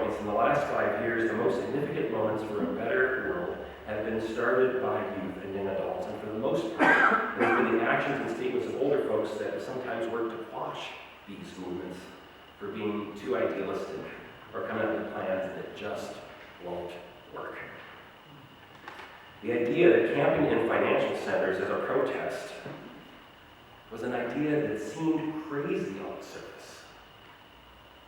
points, in the last 5 years, the most significant moments for a better world have been started by youth and young adults, and for the most part, it has been the actions and statements of older folks that have sometimes worked to quash these movements for being too idealistic or coming up with plans that just won't work. The idea that camping in financial centers as a protest was an idea that seemed crazy on the surface.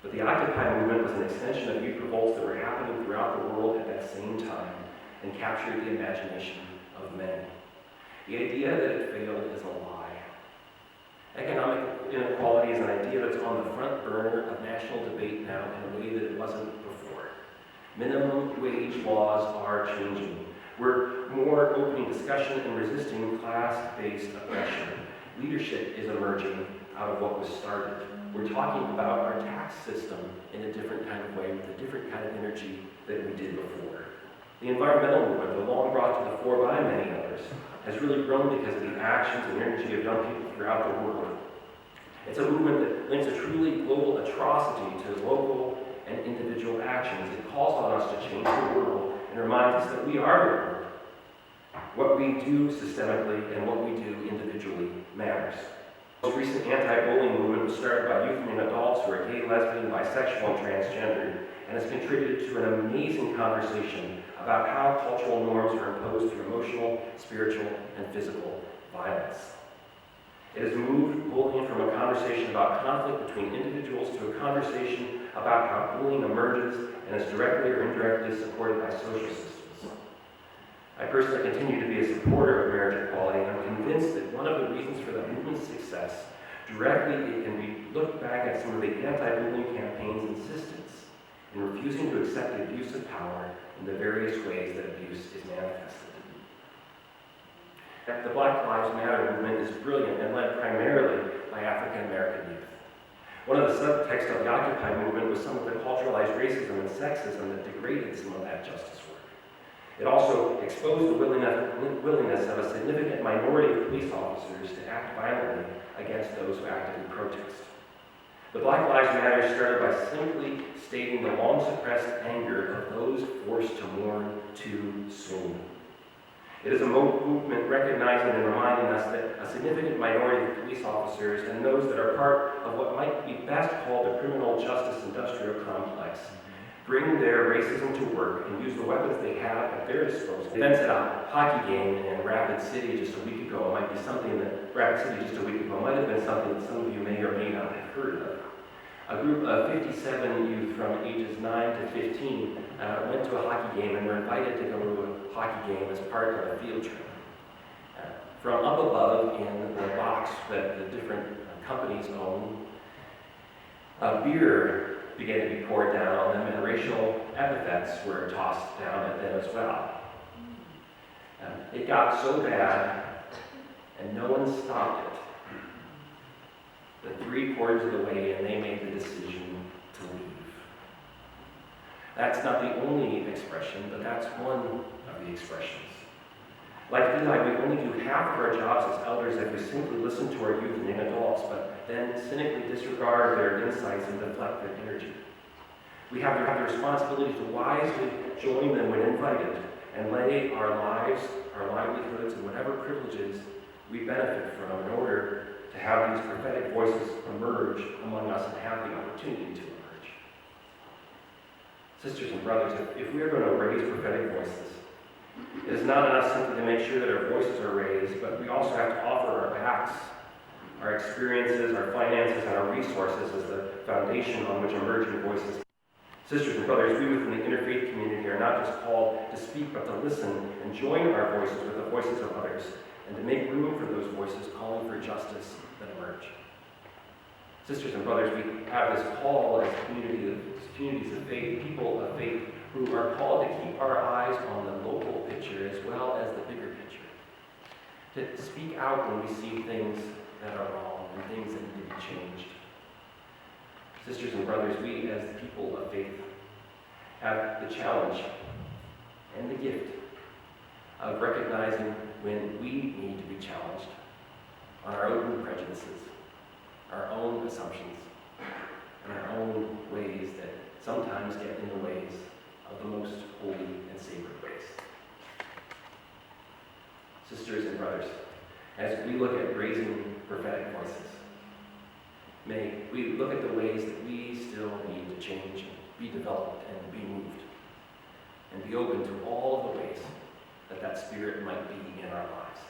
But the Occupy movement was an extension of youth revolts that were happening throughout the world at that same time and captured the imagination of many. The idea that it failed is a lie. Economic inequality is an idea that's on the front burner of national debate now in a way that it wasn't before. Minimum wage laws are changing. We're more opening discussion and resisting class-based oppression. Leadership is emerging out of what was started. We're talking about our tax system in a different kind of way, with a different kind of energy than we did before. The environmental movement, though long brought to the fore by many others, has really grown because of the actions and energy of young people throughout the world. It's a movement that links a truly global atrocity to local and individual actions. It calls on us to change the world and reminds us that we are the world. What we do systemically and what we do individually matters. The most recent anti-bullying movement was started by youth and young adults who are gay, lesbian, bisexual, and transgendered, and has contributed to an amazing conversation about how cultural norms are imposed through emotional, spiritual, and physical violence. It has moved bullying from a conversation about conflict between individuals to a conversation about how bullying emerges and is directly or indirectly supported by social systems. I personally continue to be a supporter of marriage equality, and I'm convinced that one of the reasons for the movement's success directly can be looked back at some of the anti-bullying campaign's insistence in refusing to accept the abuse of power in the various ways that abuse is manifested. The Black Lives Matter movement is brilliant and led primarily by African American youth. One of the subtexts of the Occupy movement was some of the culturalized racism and sexism that degraded some of that justice work. It also exposed the willingness of a significant minority of police officers to act violently against those who acted in protest. The Black Lives Matter started by simply stating the long-suppressed anger of those forced to mourn too soon. It is a movement recognizing and reminding us that a significant minority of police officers and those that are part of what might be best called the criminal justice industrial complex bring their racism to work and use the weapons they have at their disposal. Events at a hockey game in Rapid City just a week ago might be something that might have been something that some of you may or may not have heard of. A group of 57 youth from ages 9 to 15 went to a hockey game and were invited to go to a hockey game as part of a field trip. From up above in the box that the different companies own, beer began to be poured down on them, and racial epithets were tossed down at them as well. It got so bad, and no one stopped it. But 3/4 of the way, and they made the decision to leave. That's not the only expression, but that's one of the expressions. Like Eli, we only do half of our jobs as elders if we simply listen to our youth and young adults, but then cynically disregard their insights and deflect their energy. We have the responsibility to wisely join them when invited and lay our lives, our livelihoods, and whatever privileges we benefit from in order to have these prophetic voices emerge among us and have the opportunity to emerge. Sisters and brothers, if we are going to raise prophetic voices, it is not enough simply to make sure that our voices are raised, but we also have to offer our backs, our experiences, our finances, and our resources as the foundation on which emerging voices. Sisters and brothers, we within the interfaith community are not just called to speak, but to listen and join our voices with the voices of others, and to make room for those voices calling for justice that emerge. Sisters and brothers, we have this call as communities of faith, people of faith, who are called to keep our eyes on the local picture as well as the bigger picture. To speak out when we see things that are wrong and things that need to be changed. Sisters and brothers, we as the people of faith have the challenge and the gift of recognizing when we need to be challenged on our own prejudices, our own assumptions, and our own ways that sometimes get in the way sacred ways. Sisters and brothers, as we look at raising prophetic voices, may we look at the ways that we still need to change, and be developed, and be moved, and be open to all of the ways that that Spirit might be in our lives.